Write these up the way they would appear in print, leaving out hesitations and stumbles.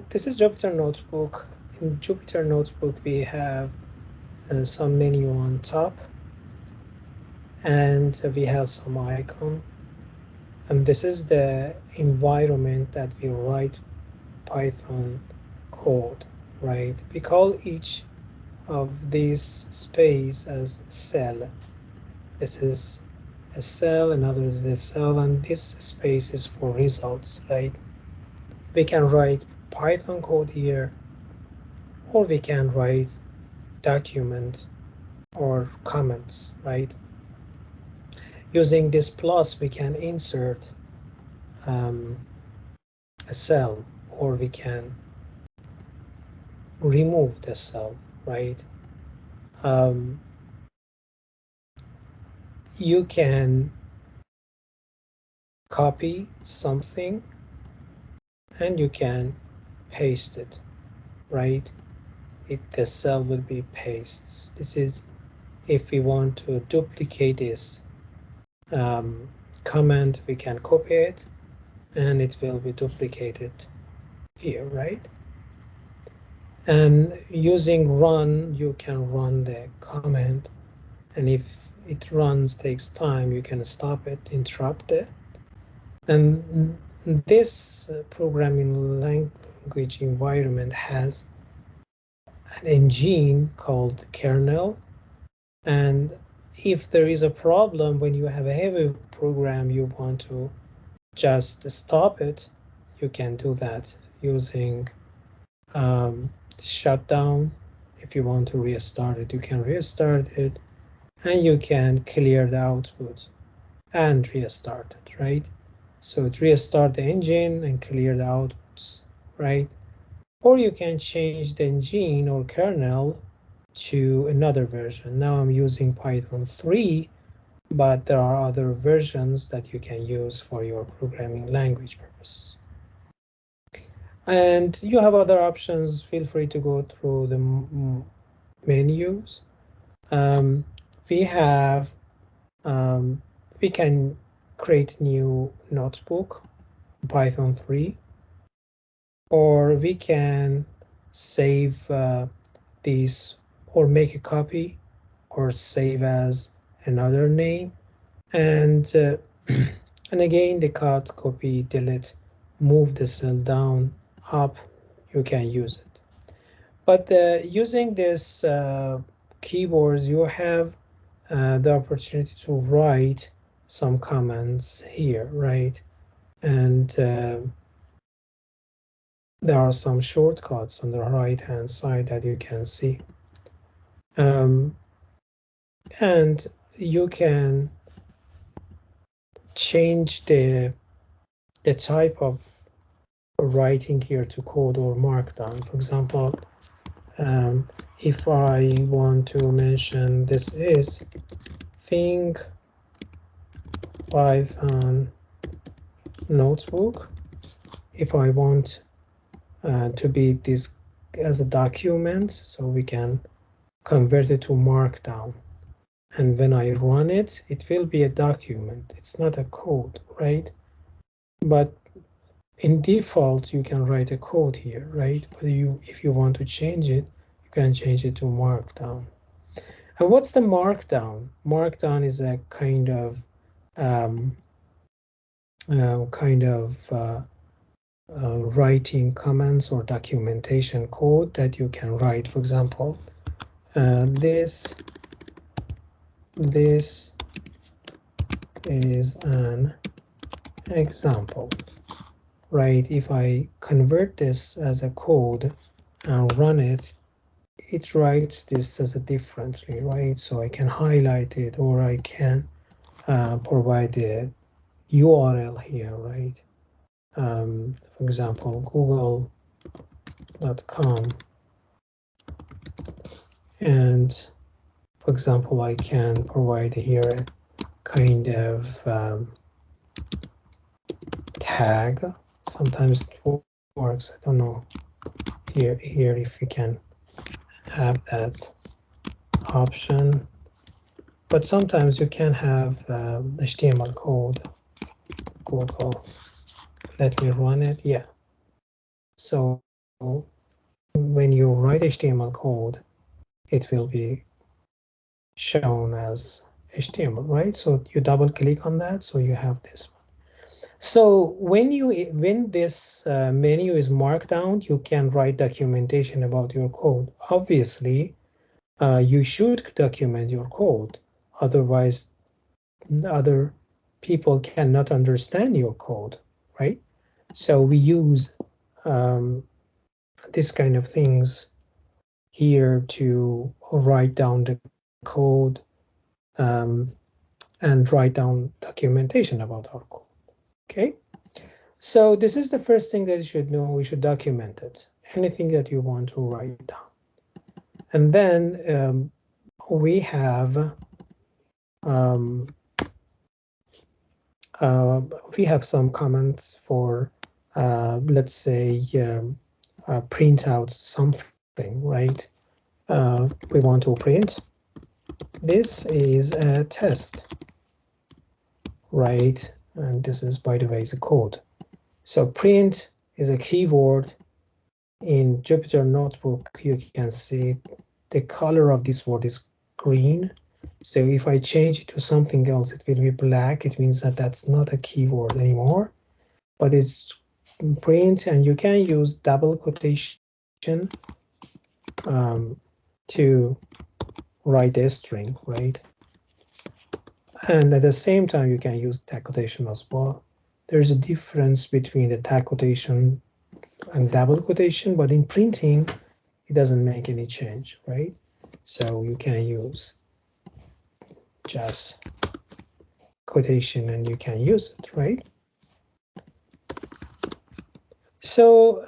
this is Jupyter Notebook. In Jupyter Notebook, we have some menu on top, and we have some icon. And this is the environment that we write Python code, right? We call each of these space as cell. This is a cell, another is a cell, and this space is for results, right? We can write Python code here, or we can write document or comments, right? Using this plus, we can insert a cell, or we can remove the cell, right? You can copy something and you can paste it, right? The cell will be pastes. This is if we want to duplicate this comment, we can copy it and it will be duplicated here, right? And using run, you can run the command, and if it runs, takes time, you can stop it, interrupt it. And this programming language environment has an engine called kernel, and if there is a problem when you have a heavy program, you want to just stop it, you can do that using shutdown. If you want to restart it, you can restart it, and you can clear the output and restart it, right? So it restart the engine and clear the outputs, right? Or you can change the engine or kernel to another version. Now I'm using Python 3, but there are other versions that you can use for your programming language purposes. And you have other options. Feel free to go through the menus. We have we can create new notebook, Python 3, or we can save these, or make a copy or save as another name, and and again the cut, copy, delete, move the cell down, up, you can use it. But using this keyboards, you have the opportunity to write some commands here, right? And there are some shortcuts on the right hand side that you can see. And you can change the type of writing here to code or markdown. For example, if I want to mention this is Think Python notebook, if I want to be this as a document, so we can convert it to markdown, and when I run it, it will be a document. It's not a code, right? But in default, you can write a code here, right? But if you want to change it, you can change it to markdown. And what's the markdown? Markdown is a kind of writing commands or documentation code that you can write. For example, this is an example, right? If I convert this as a code and run it, it writes this as a differently, right? So I can highlight it, or I can provide the URL here, right? For example, google.com, and for example, I can provide here a kind of tag. Sometimes it works, I don't know here if we can have that option, but sometimes you can have HTML code. Google, let me run it. Yeah, so when you write HTML code, it will be shown as HTML, right? So you double click on that, so you have this one. So when this menu is marked down, you can write documentation about your code. Obviously, you should document your code, otherwise other people cannot understand your code, right? So we use this kind of things here to write down the code and write down documentation about our code. Okay, so this is the first thing that you should know. We should document it, anything that you want to write down. And then we have some comments for let's say print out something, right? We want to print, this is a test, right? And this is, by the way, is a code. So print is a keyword. In Jupyter Notebook, you can see the color of this word is green. So if I change it to something else, it will be black. It means that that's not a keyword anymore, but it's print, and you can use double quotation to write a string, right? And at the same time, you can use tag quotation as well. There's a difference between the tag quotation and double quotation, but in printing, it doesn't make any change, right? So you can use just quotation and you can use it, right? So,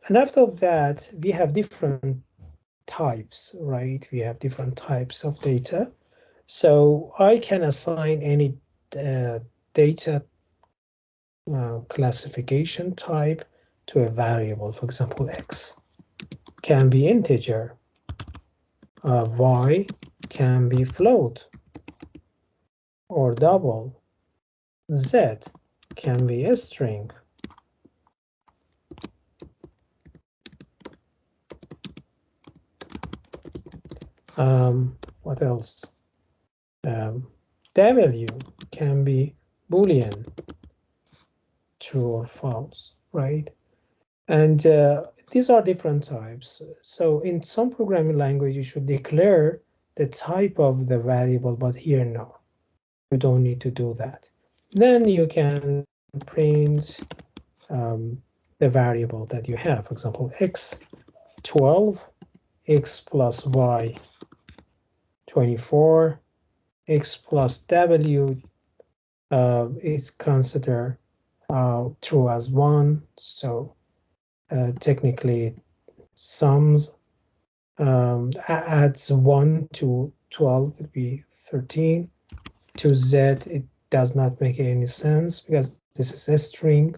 and after that, we have different types, right? We have different types of data. So I can assign any data classification type to a variable. For example, X can be integer, Y can be float or double, Z can be a string. What else? W can be Boolean, true or false, right? And these are different types. So in some programming language, you should declare the type of the variable, but here, no, you don't need to do that. Then you can print the variable that you have. For example, X 12, X plus Y 24, X plus W is considered true as 1. So technically sums adds 1 to 12 would be 13. To Z, it does not make any sense because this is a string,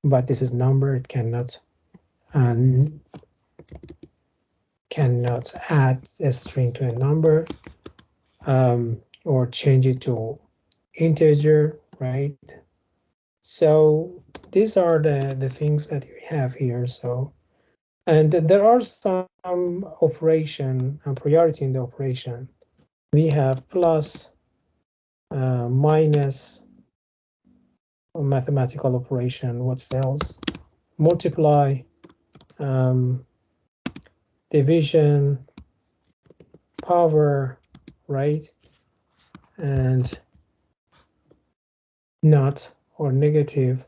but this is number. It cannot add a string to a number or change it to integer, right? So these are the things that you have here. So, and there are some operation and priority in the operation. We have plus, minus, mathematical operation. What's else? Multiply, division, power, right? And not or negative,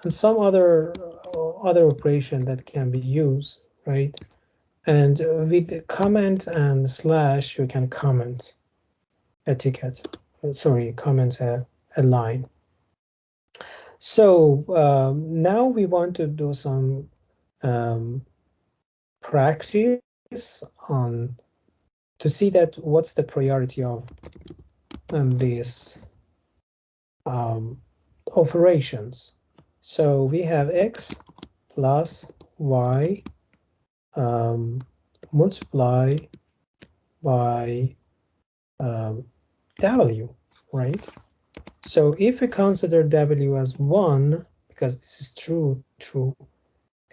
and some other operation that can be used, right? And with the comment and slash, you can comment a ticket. Sorry, comment a line. So now we want to do some practice on to see that what's the priority of these operations. So we have X plus Y multiply by W, right? So if we consider W as 1, because this is true,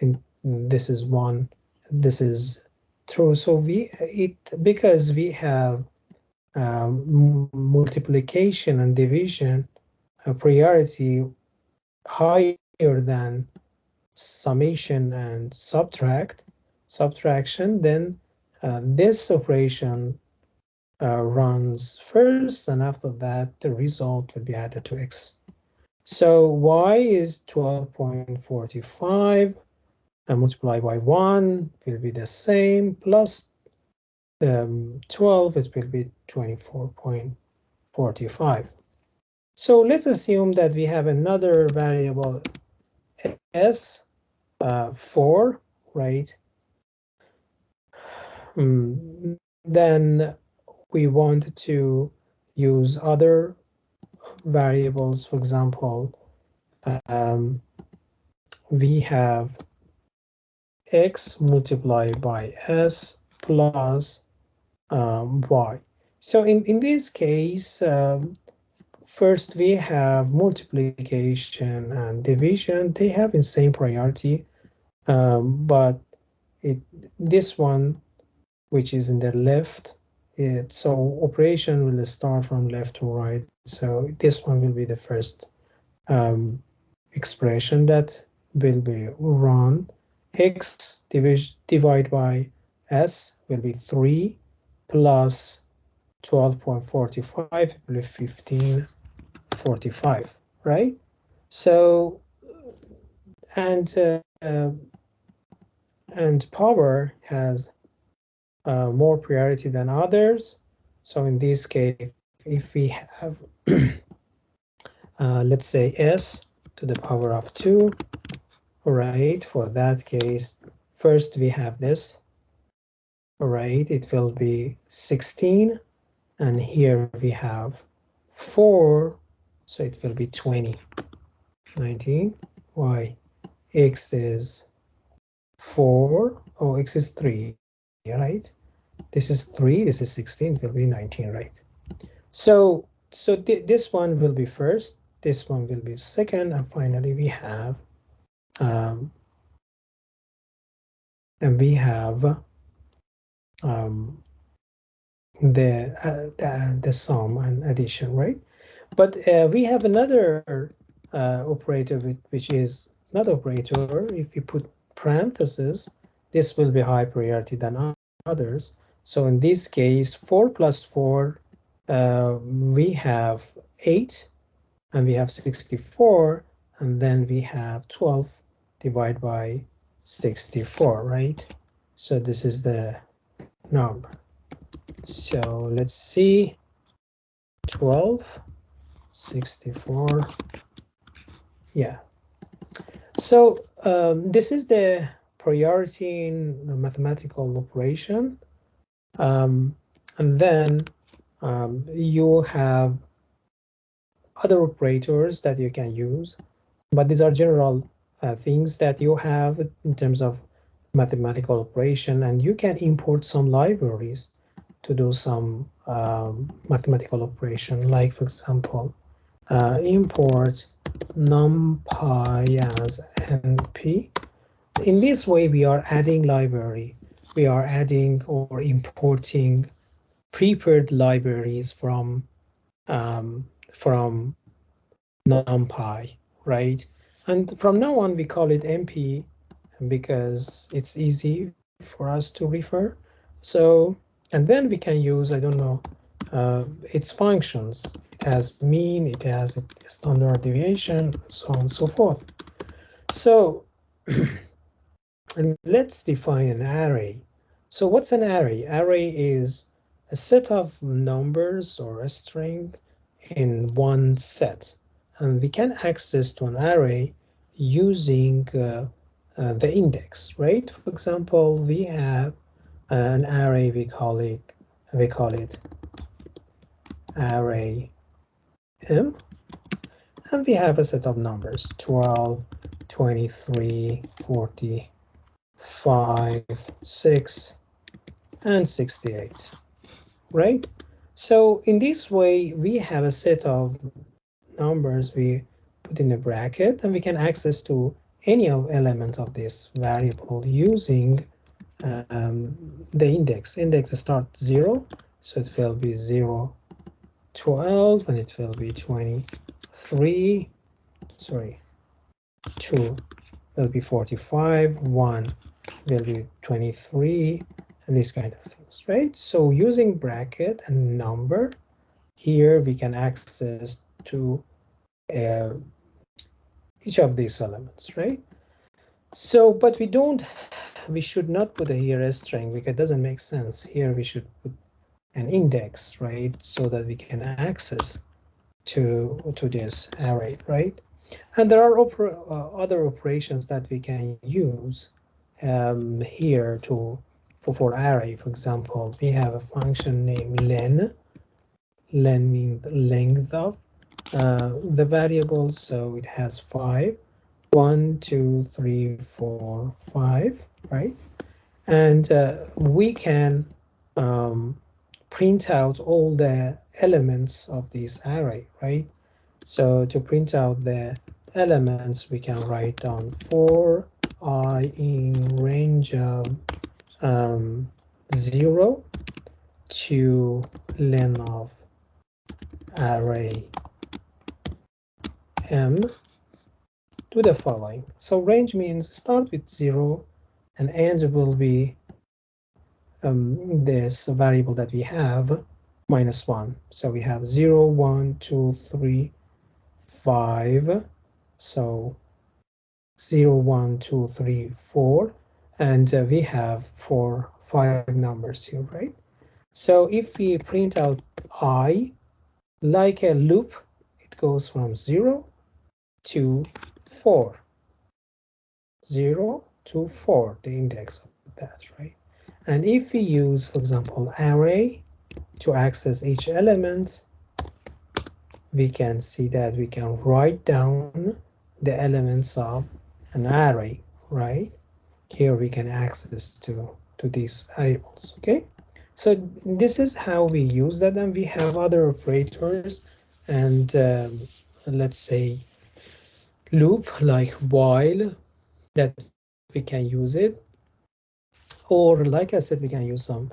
and this is 1, this is true. So because we have multiplication and division priority higher than summation and subtraction, then this operation runs first, and after that the result will be added to x. So y is 12.45 and multiplied by 1 will be the same, plus 12, it will be 24.45. So let's assume that we have another variable s, 4, right? Then we want to use other variables. For example, we have x multiplied by s plus y. So in this case, first we have multiplication and division. They have the same priority, but this one, which is in the left, so operation will start from left to right. So this one will be the first expression that will be run. X divided by s will be 3 plus 12.45 will be 15.45, right? So and power has more priority than others. So in this case, if we have let's say s to the power of 2, right? For that case, first we have this, right? It will be 16, and here we have 4, so it will be 20. 19. Y x is 4. Oh, x is 3, right? This is 3, this is 16, it will be 19, right? So this one will be first, this one will be second, and finally we have the sum and addition, right? But we have another operator which is not operator. If you put parentheses, this will be high priority than others. So in this case, 4 plus 4, we have 8, and we have 64, and then we have 12 divided by 64, right? So this is the number. So let's see, 12, 64, yeah. So this is the priority in mathematical operation. And then you have other operators that you can use, but these are general things that you have in terms of mathematical operation, and you can import some libraries to do some mathematical operation, like for example, import numpy as np. In this way, we are adding library. We are adding or importing prepared libraries from NumPy, right? And from now on, we call it NP because it's easy for us to refer. So, and then we can use, I don't know, its functions. It has mean, it has a standard deviation, so on and so forth. So, and let's define an array. So what's an array? Array is a set of numbers or a string in one set, and we can access to an array using the index, right? For example, we have an array, we call it array m, and we have a set of numbers 12, 23, 45, 6, and 68, right? So in this way, we have a set of numbers we put in a bracket, and we can access to any of element of this variable using the index. Index start 0, so it will be 0, 12, and it will be 23. Sorry, 2 will be 45, 1 will be 23, and these kind of things, right? So using bracket and number, here we can access to each of these elements, right? So, but we should not put here a string because it doesn't make sense. Here we should put an index, right? So that we can access to this array, right? And there are other operations that we can use here for array. For example, we have a function named len. Len means length of the variable, so it has 5. 1, 2, 3, 4, 5, right? And we can print out all the elements of this array, right? So to print out the elements, we can write down for I in range of 0 to len of array m do the following. So range means start with 0 and end will be this variable that we have -1. So we have 0, 1, 2, 3, 5. So 0, 1, 2, 3, 4. And we have 5 numbers here, right? So if we print out I, like a loop, it goes from 0 to 4. 0 to 4, the index of that, right? And if we use, for example, array to access each element, we can see that we can write down the elements of an array, right? Here we can access to these variables, okay? So this is how we use that, and we have other operators, and let's say loop like while, that we can use it, or like I said, we can use some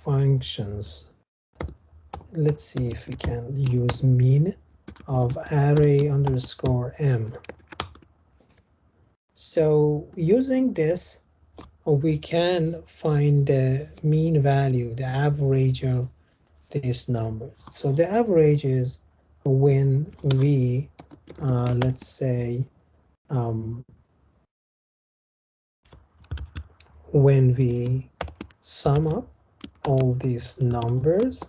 functions. Let's see if we can use min of array underscore m. So using this, we can find the mean value, the average of these numbers. So the average is when we, let's say, when we sum up all these numbers,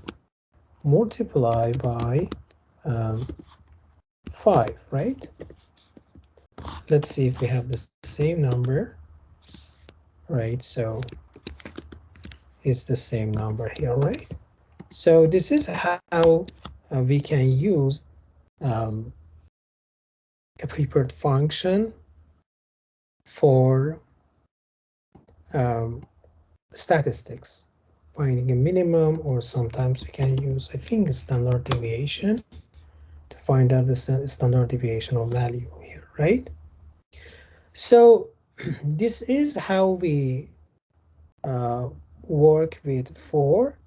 multiply by 5, right? Let's see if we have the same number, right? So it's the same number here, right? So this is how we can use a prepared function for statistics, finding a minimum, or sometimes we can use, I think, standard deviation to find out the standard deviation of value here, right? So this is how we work with for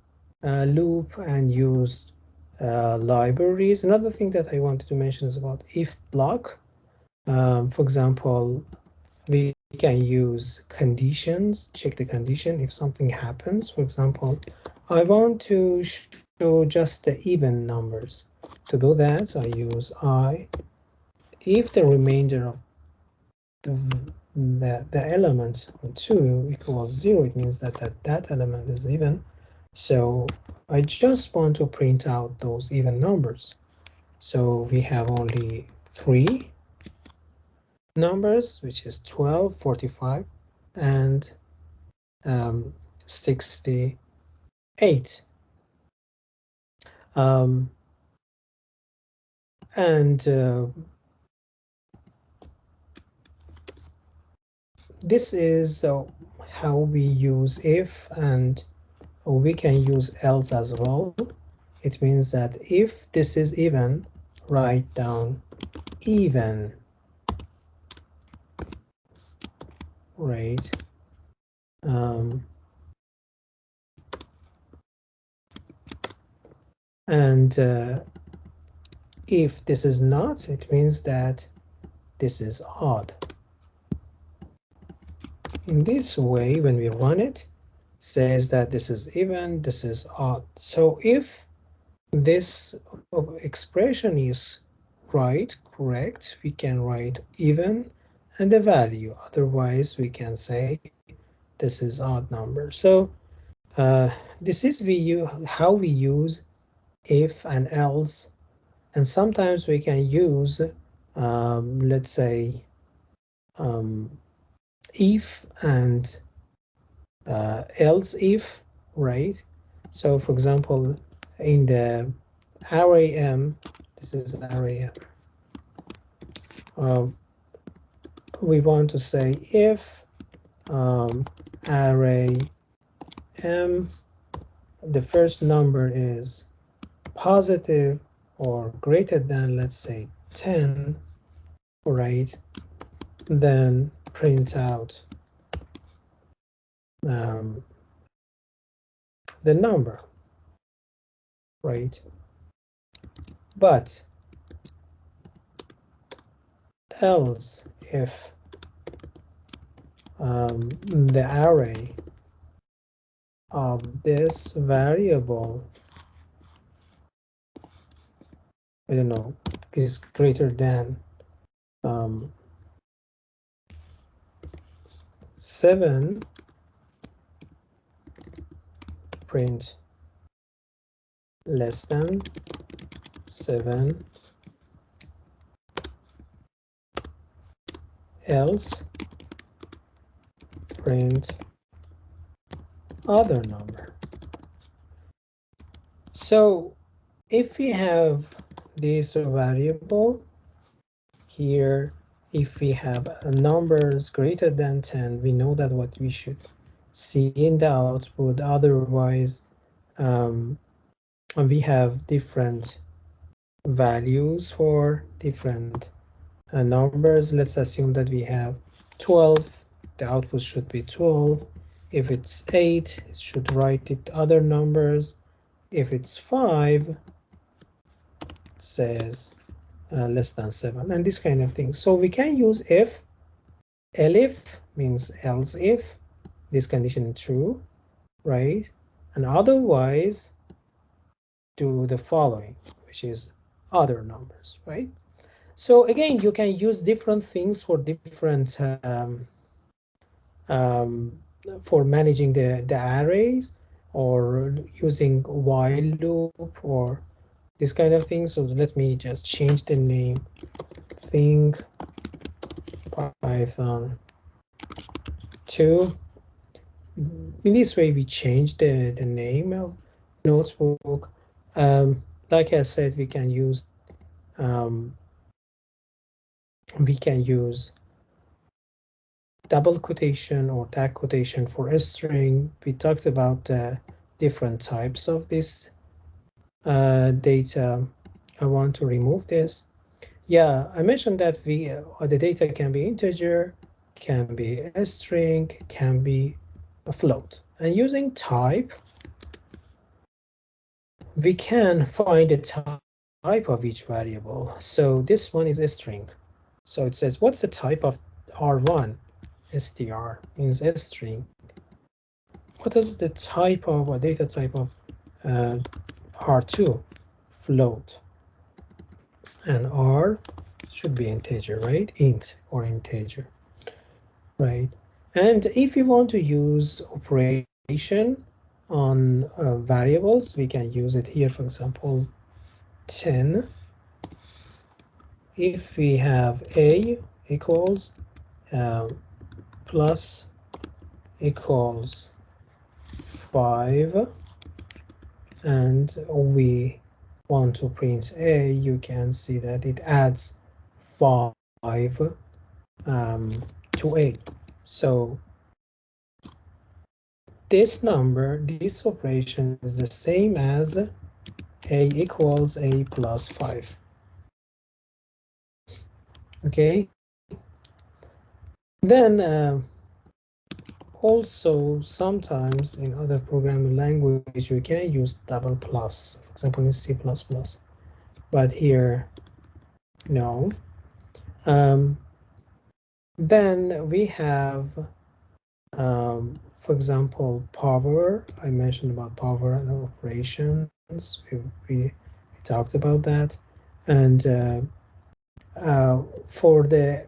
loop and use libraries. Another thing that I wanted to mention is about if block. For example, we can use conditions, check the condition if something happens. For example, I want to show just the even numbers. To do that, so I use I. If the remainder of the element 2 equals 0, it means that that element is even. So I just want to print out those even numbers. So we have only 3 numbers, which is 12, 45, and 68. This is how we use if, and we can use else as well. It means that if this is even, write down even. right? And if this is not, it means that this is odd. In this way, when we run it, says that this is even, this is odd. So if this expression is right, correct, we can write even and the value. Otherwise, we can say this is odd number. So this is how we use if and else, and sometimes we can use let's say if and else if, right? So for example, in the array m, this is array m, we want to say if array m, the first number is positive or greater than, let's say, 10, right? Then print out the number, right? But else if the array of this variable, I don't know, is greater than 7, print less than 7, else print other number. So if we have this variable here, if we have numbers greater than 10, we know that what we should see in the output. Otherwise, we have different values for different numbers. Let's assume that we have 12. The output should be 12. If it's 8, it should write it other numbers. If it's 5, it says less than 7, and this kind of thing. So we can use if. Elif means else if this condition is true, right? And otherwise do the following, which is other numbers, right? So again, you can use different things for different for managing the arrays, or using while loop or this kind of thing. So let me just change the name, Think Python 2. In this way, we change the name of notebook. Like I said, we can use double quotation or tag quotation for a string. We talked about different types of this data. I want to remove this. Yeah, I mentioned that the data can be integer, can be a string, can be a float. And using type, we can find the type of each variable. So this one is a string. So it says, what's the type of R1? str means a string. What is the type of, or data type of R2? Float. And R should be integer, right? Int or integer, right? And if you want to use operation on variables, we can use it here. For example, 10. If we have a equals plus equals 5, and we want to print a, you can see that it adds 5 to a. So this number, this operation is the same as a equals a plus 5. Okay. Then Also, sometimes in other programming language, you can use double plus, for example, in C++, but here, no. Then we have, for example, power. I mentioned about power and operations. We talked about that. And for the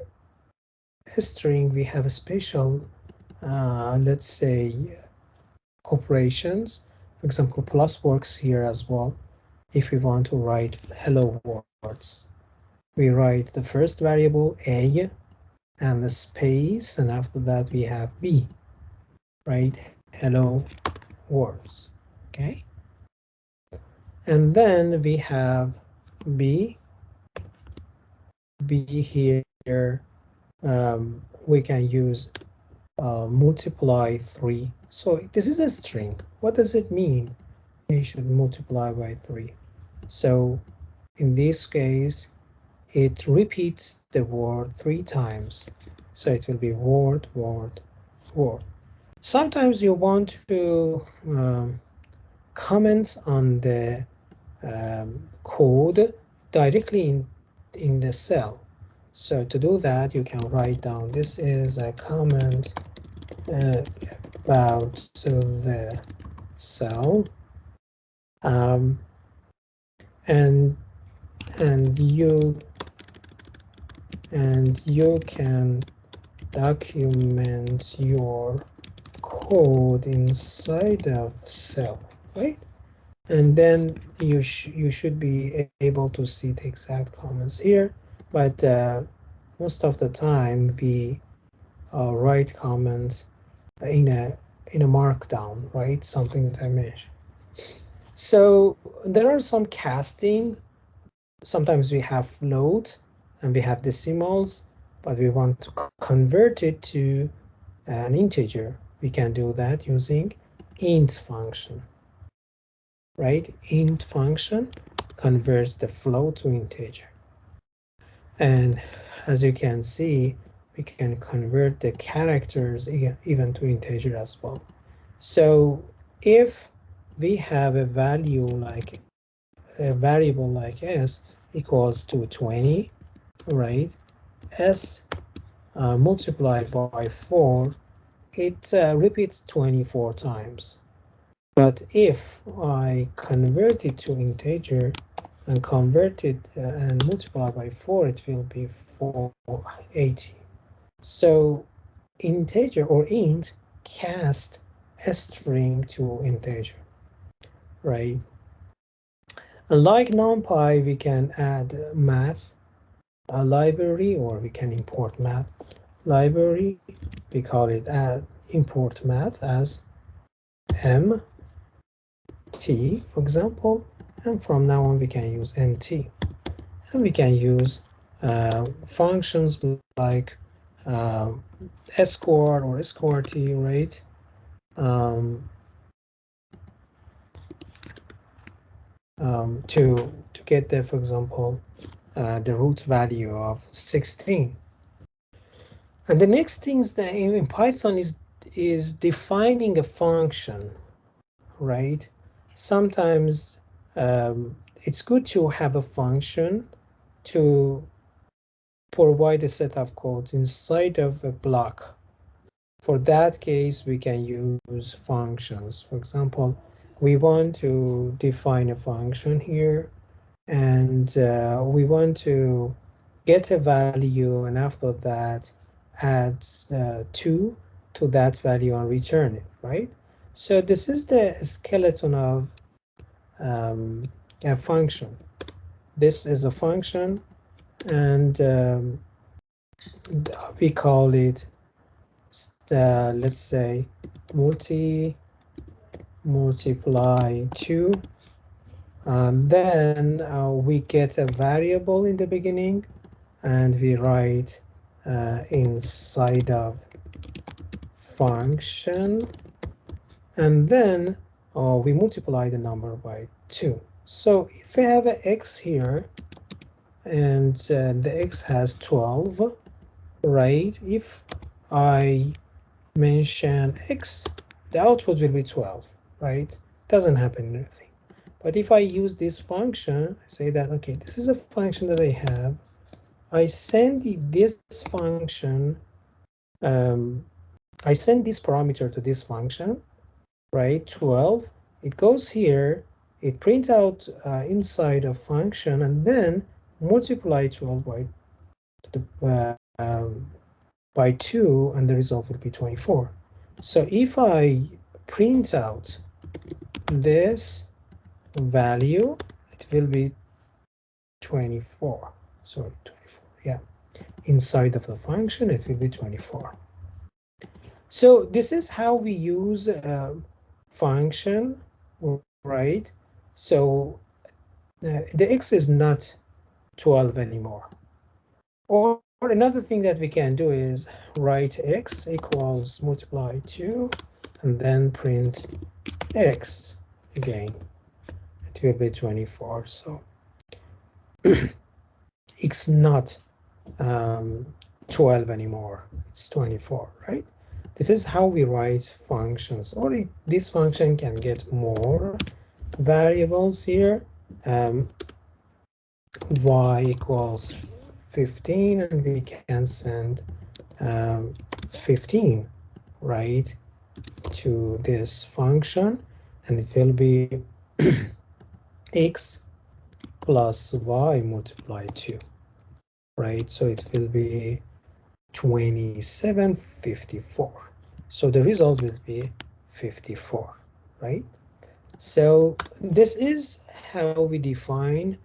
string, we have a special, let's say, operations. For example, plus works here as well. If we want to write hello words, we write the first variable a and the space, and after that we have b, right? Hello words, okay? And then we have b here. We can use multiply 3. So this is a string. What does it mean? We should multiply by 3. So in this case, it repeats the word 3 times. So it will be word, word, word. Sometimes you want to comment on the code directly in the cell. So to do that, you can write down, this is a comment about the cell, and you can document your code inside of cell, right? And then you should be able to see the exact comments here, but most of the time we write comments in a markdown, right? Something that I mentioned. So there are some casting. Sometimes we have float and we have decimals, but we want to convert it to an integer. We can do that using int function, right? Int function converts the float to integer. And as you can see, we can convert the characters even to integer as well. So if we have a value like a variable like s equals to 20, right? S multiplied by 4, it repeats 24 times. But if I convert it to integer and convert it and multiply by 4, it will be 480. So integer or int cast a string to integer, right? Unlike NumPy, we can add math library, or we can import math library. We call it import math as MT, for example, and from now on we can use MT. And we can use functions like squart or sqrt, right? To get there, for example, the root value of 16. And the next things that in Python is defining a function, right? Sometimes it's good to have a function to provide a set of codes inside of a block. For that case, we can use functions. For example, we want to define a function here, and we want to get a value, and after that add 2 to that value and return it, right? So this is the skeleton of a function. This is a function, and we call it, let's say, multiply 2. Then we get a variable in the beginning, and we write inside of function, and then we multiply the number by 2. So if we have an x here, and the x has 12, right? If I mention x, the output will be 12, right? Doesn't happen anything. But if I use this function, I say that, okay, this is a function that I have. I send this function, I send this parameter to this function, right? 12. It goes here, it prints out inside a function, and then multiply 12 by 2, and the result will be 24. So if I print out this value, it will be 24. Sorry, 24. Yeah, inside of the function, it will be 24. So this is how we use a function, right? So the x is not 12 anymore. Or another thing that we can do is write x equals multiply 2 and then print x again. It will be 24. So it's not 12 anymore, it's 24, right? This is how we write functions, or this function can get more variables here. Y equals 15, and we can send 15, right, to this function, and it will be x plus y multiplied 2, right? So it will be 2754. So the result will be 54, right? So this is how we define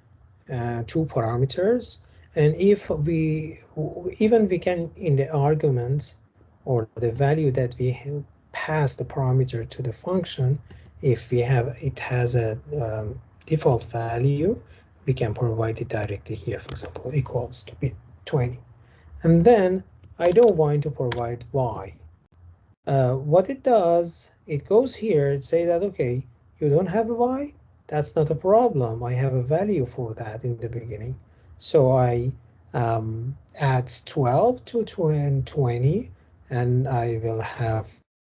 two parameters. And if we can, in the argument or the value that we pass the parameter to the function, if we have it has a default value, we can provide it directly here, for example, equals to be 20. And then I don't want to provide y. What it does, it goes here and say that, okay, you don't have a y, that's not a problem. I have a value for that in the beginning. So I add 12 to 20, and I will have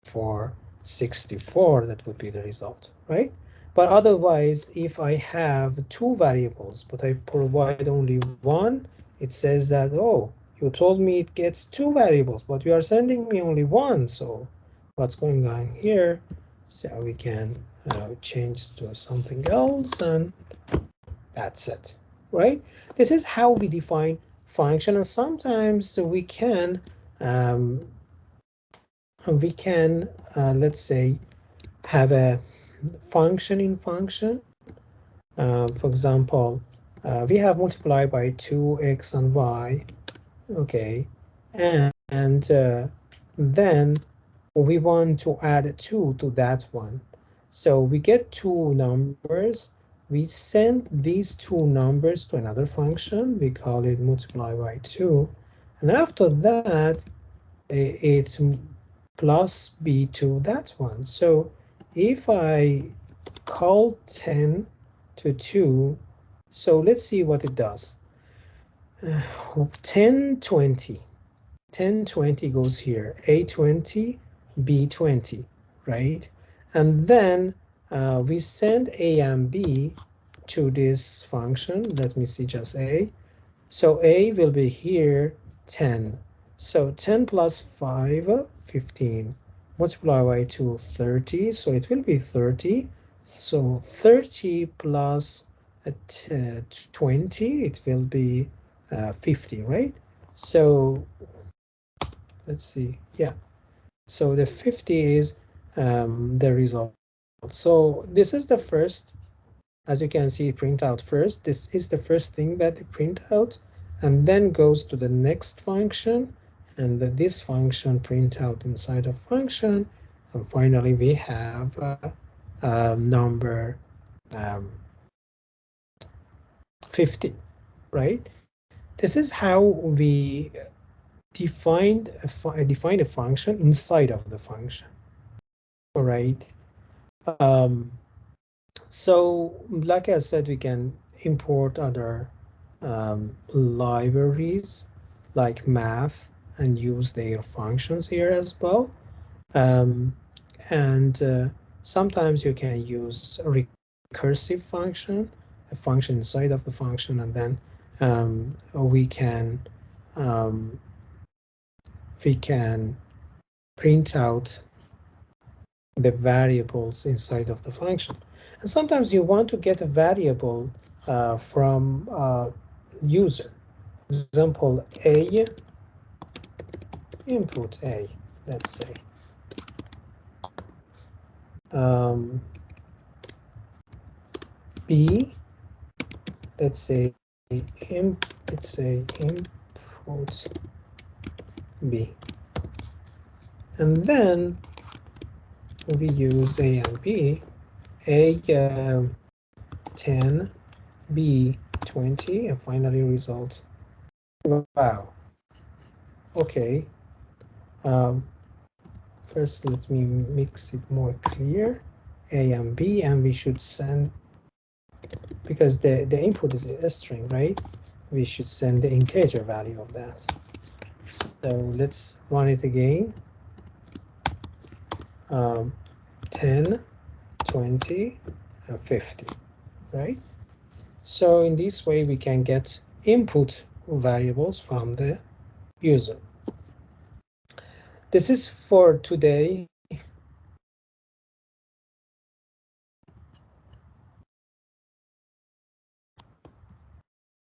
for 64, that would be the result, right? But otherwise, if I have two variables, but I provide only one, it says that, oh, you told me it gets two variables, but you are sending me only one. So what's going on here? So we can change to something else, and that's it, right? This is how we define function, and sometimes we can let's say have a function in function. For example, we have multiply by 2x and y, okay, and then we want to add 2 to that one. So we get two numbers. We send these two numbers to another function. We call it multiply by 2. And after that, it's plus b to that one. So if I call 10 to 2, so let's see what it does. 10, 20. 10, 20 goes here. A20, B20, right? And then we send A and B to this function. Let me see just A. So A will be here 10. So 10 plus 5, 15. Multiply by 2, 30. So it will be 30. So 30 plus 20, it will be 50, right? So let's see. Yeah. So the 50 is the result. So this is the first, as you can see, print out first. This is the first thing that they print out, and then goes to the next function, and this function print out inside a function, and finally we have number 50, right? This is how we define a function inside of the function. All right. So like I said, we can import other libraries like math and use their functions here as well. And sometimes you can use a recursive function, a function inside of the function, and then we can print out the variables inside of the function. And sometimes you want to get a variable from user. For example, a input a, let's say. B, let's say input B, and then we use A and B. A 10, B 20, and finally result. Wow. Okay. First, let me mix it more clear. A and B, and we should send, because the input is a string, right? We should send the integer value of that. So let's run it again. 10, 20, and 50, right? So in this way, we can get input variables from the user. This is for today.